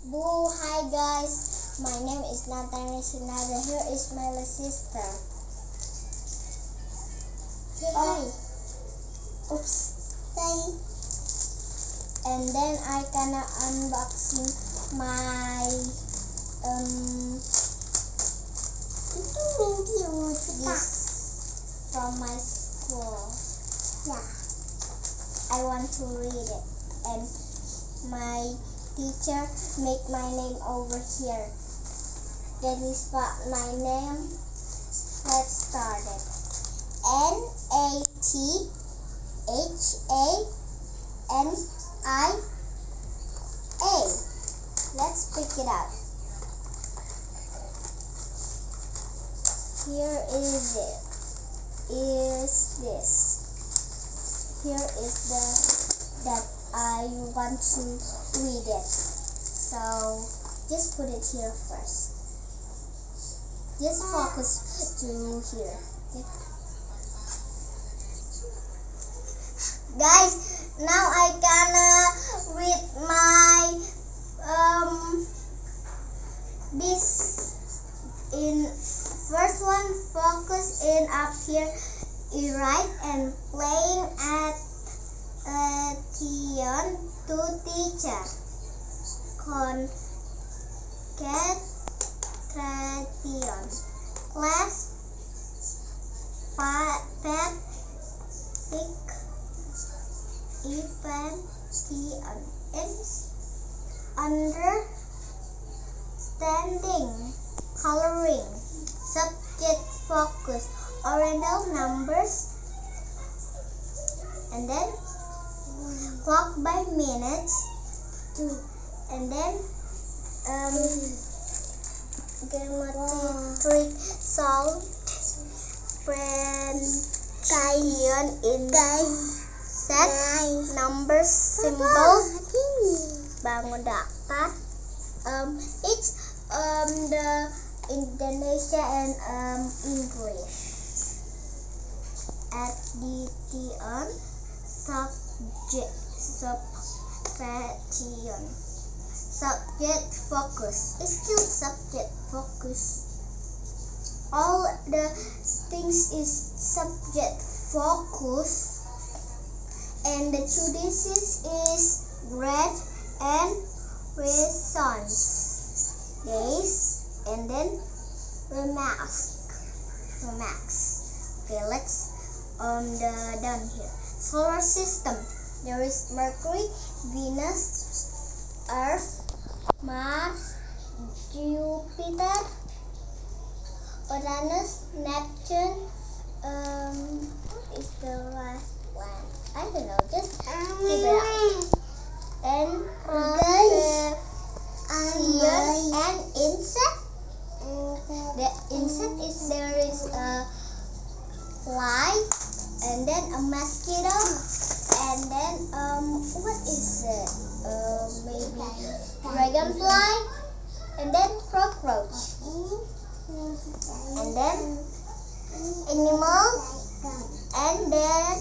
Boo, hi guys. My name is Nathan Sinada. Here is my little sister. Say hi. Oops. Say. And then I gonna unboxing my this from my school. Yeah. I want to read it. And my teacher make my name over here. That is what my name. Let's start it. Nathania. Let's pick it up. Here is it. Is this. Here is the that I want to read it. So just put it here first. Just focus to here. Okay. Guys, now I gonna read my this in first one. Focus in up here. Write and playing at attention to teacher. Concentration. Class. Pet. Pick. Event. Understanding. Coloring. Subject focus. Original numbers. And then clock by minutes. And then geometric sound. Precision in set. Numbers. Symbol. Bangun dapat. It's the Indonesia and English. Addition. Subject focus. It's still subject focus. All the things is subject focus. And the two diseases is grade and reasons. Days and then remarks. Okay, let's down here. Solar system. There is Mercury, Venus, Earth, Mars, Jupiter, Uranus, Neptune. What is the last one? I don't know. Just figure it out. And and insect. The insect is there is a fly, and then a mosquito, and then what is it? Maybe dragonfly, and then cockroach, and then animal, and then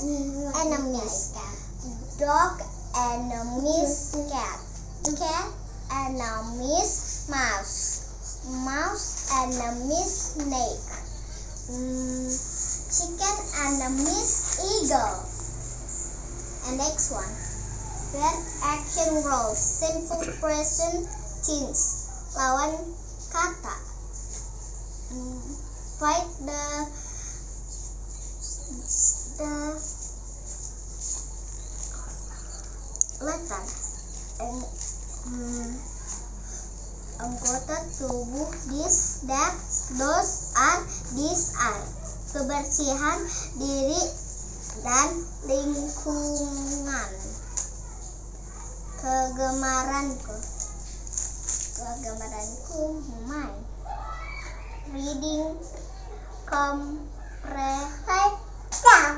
enemies. Dog, enemies, cat. Cat, enemies, mouse, enemies, snake. Chicken, enemies, eagle. And next one. Verb, action, roles. Simple, present tense. Lawan kata. Fight the letter. And anggota tubuh this, that, those, are, these are. Kebersihan diri dan lingkungan. Kegemaranku main. Reading comprehension.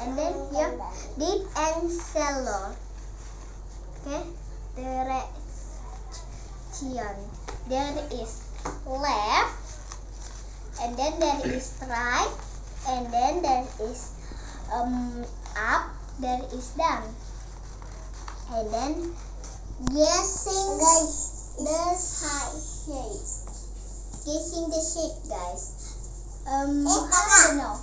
And then here deep and shallow. Okay, direction. There is left, and then there is right, and then there is up, there is down. And then guessing the shape. Guessing the shape, guys. I don't know.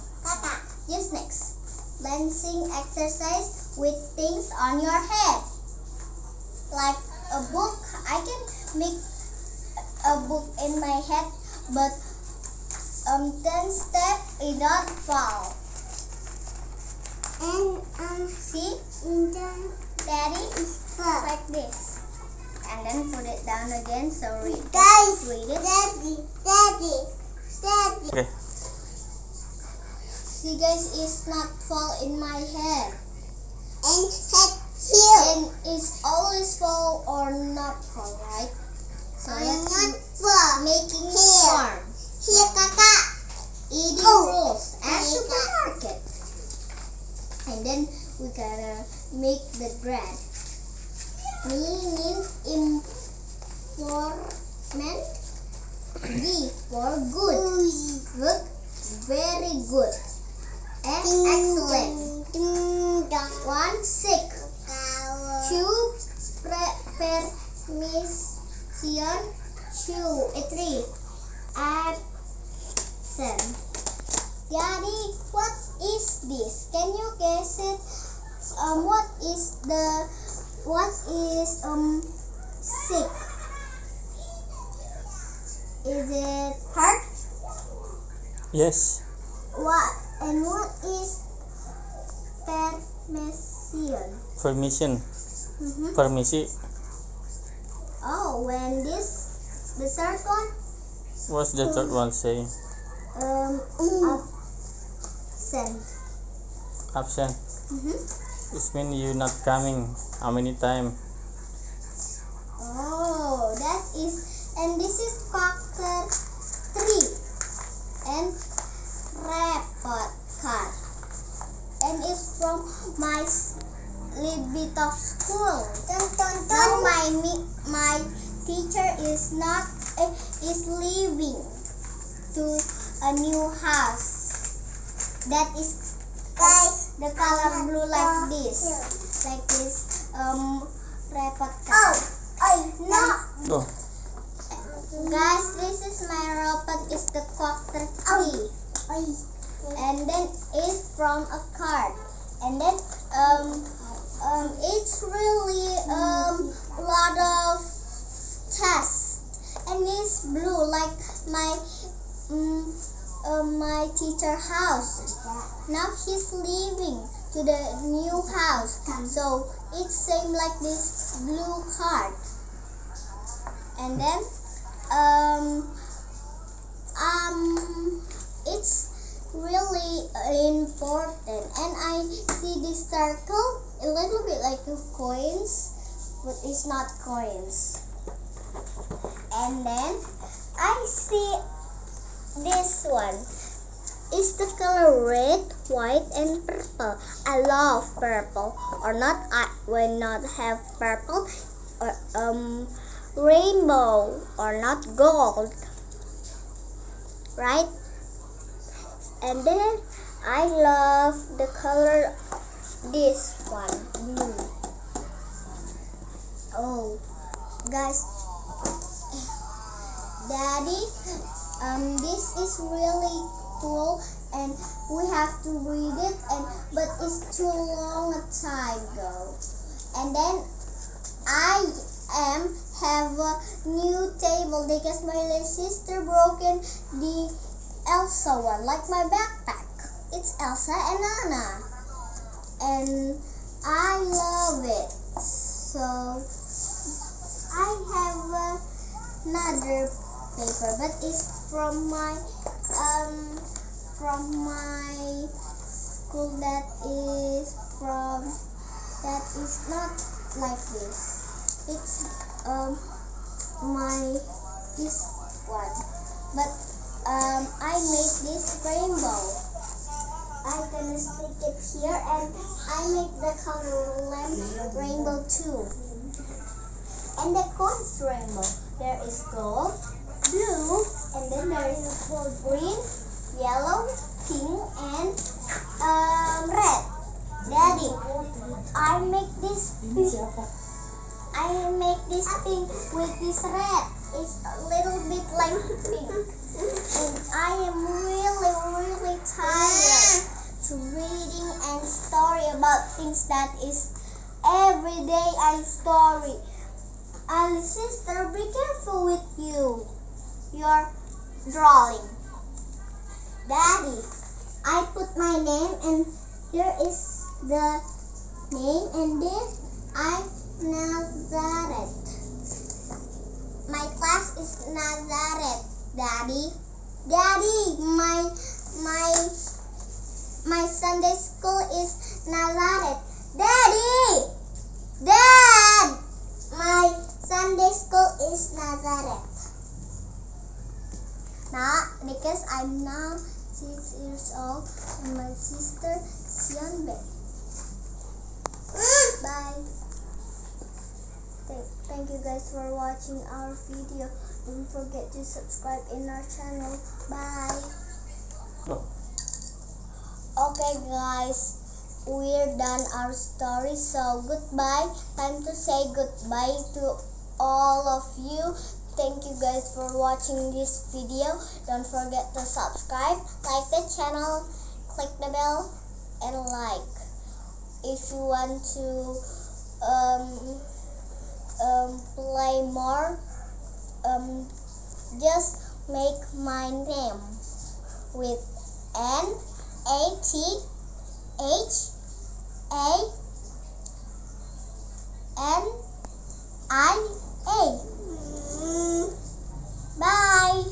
Just next. Balancing exercise with things on your head. Like a book. I can make a book in my head, but 10 steps it don't fall. And see, Daddy is like this, and then put it down again. So read it. Daddy. Okay. See, guys, it's not fall in my head. And head here. And it's always fall or not fall, right? So let's making form. Here, kakak. Eating Oh. rules at supermarket. And then we gotta make the bread. Meaning informant. G for good. Good, very good. And excellent. 1 sick. 2 permission. 3 absent. Daddy, what is this? Can you guess it? What is sick? Is it heart? Yes. What is permission? Permission. Mm-hmm. Permisi. Oh, when the third one? What's the third one say? Absent. Absent. Mm-hmm. It means you not coming. How many time? Oh, that is, and this is factor 3 and report card, and it's from my little bit of school. Now my teacher is leaving to a new house. That is the color blue like this, report card. No, Oh, guys, this is my robot. Is the factor 3, and then it's from a card, and then it's really lot of tests, and it's blue like my teacher house. Now he's leaving to the new house, so it's same like this blue card. And then it's really important, and I see this circle a little bit like coins, but it's not coins. And then I see this one. It's the color red, white, and purple. I love purple. Or not, I will not have purple. Or rainbow or not gold, right? And then I love the color this one, blue. Oh, guys, Daddy, this is really cool, and we have to read it, but it's too long a time ago. And then I have a new table because my little sister broken the Elsa one, like my backpack. It's Elsa and Anna, and I love it. So I have another paper, but it's from my school. That is not like this. It's this one, but I made this rainbow. I'm gonna stick it here, and I make the color rainbow too. And the coins rainbow. There is gold, blue, and then there is green, yellow, pink, and red. Daddy, I make this pink with this red. It's a little bit like pink. And I am really tired to reading and story about things that is everyday and story. And sister, be careful with your drawing. Daddy, I put my name and here is the name and this I Nazareth. My class is Nazareth, Daddy. Daddy, my Sunday school is Nazareth. Daddy! Dad! My Sunday school is Nazareth. Now, because I'm now 6 years old and my sister Sionbe. Bye. Thank you guys for watching our video. Don't forget to subscribe in our channel. Bye. Okay guys, we're done our story. So goodbye. Time to say goodbye to all of you. Thank you guys for watching this video. Don't forget to subscribe, like the channel, click the bell, and like. If you want to play more, just make my name with NATHANIA. Bye.